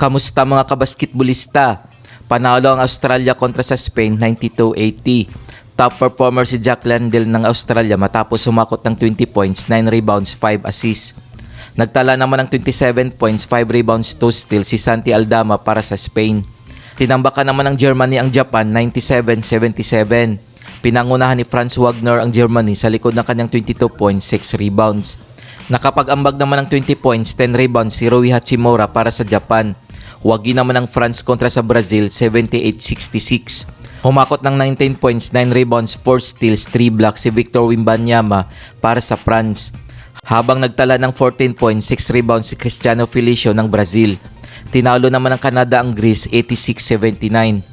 Kamusta mga kabasketballista? Panalo ang Australia kontra sa Spain 92-80. Top performer si Jack Landale ng Australia matapos sumakot ng 20 points, 9 rebounds, 5 assists. Nagtala naman ng 27 points, 5 rebounds, 2 steals si Santi Aldama para sa Spain. Tinambakan naman ng Germany ang Japan 97-77. Pinangunahan ni Franz Wagner ang Germany sa likod ng kanyang 22 points, 6 rebounds. Nakapag-ambag naman ng 20 points, 10 rebounds si Rui Hachimura para sa Japan. Wagi naman ng France kontra sa Brazil 78-66. Humakot ng 19 points, 9 rebounds, 4 steals, 3 blocks si Victor Wembanyama para sa France. Habang nagtala ng 14 points, 6 rebounds si Cristiano Felicio ng Brazil. Tinalo naman ng Canada ang Greece 86-79.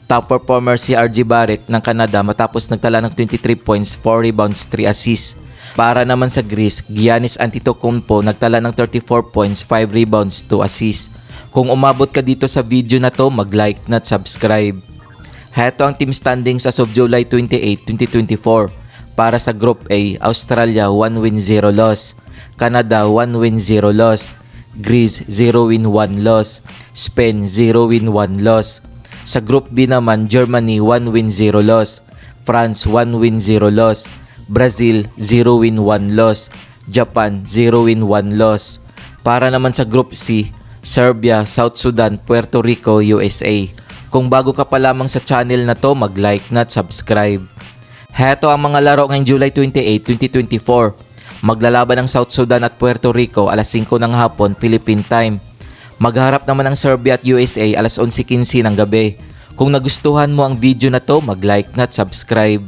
Top performer si RJ Barrett ng Canada matapos nagtala ng 23 points, 4 rebounds, 3 assists. Para naman sa Greece, Giannis Antetokounmpo nagtala ng 34 points, 5 rebounds, 2 assists. Kung umabot ka dito sa video na to, mag-like na at subscribe. Heto ang team standings as of July 28, 2024. Para sa Group A, Australia 1 win 0 loss, Canada 1 win 0 loss, Greece 0 win 1 loss, Spain 0 win 1 loss. Sa Group B naman, Germany 1 win 0 loss, France 1 win 0 loss, Brazil 0 win 1 loss, Japan 0 win 1 loss. Para naman sa Group C, Serbia, South Sudan, Puerto Rico, USA. Kung bago ka pa lamang sa channel na to, mag-like na at subscribe. Heto ang mga laro ngayong July 28, 2024. Maglalaban ng South Sudan at Puerto Rico alas 5 ng hapon, Philippine time. Magharap naman ng Serbia at USA alas 11:15 ng gabi. Kung nagustuhan mo ang video na to, mag-like na at subscribe.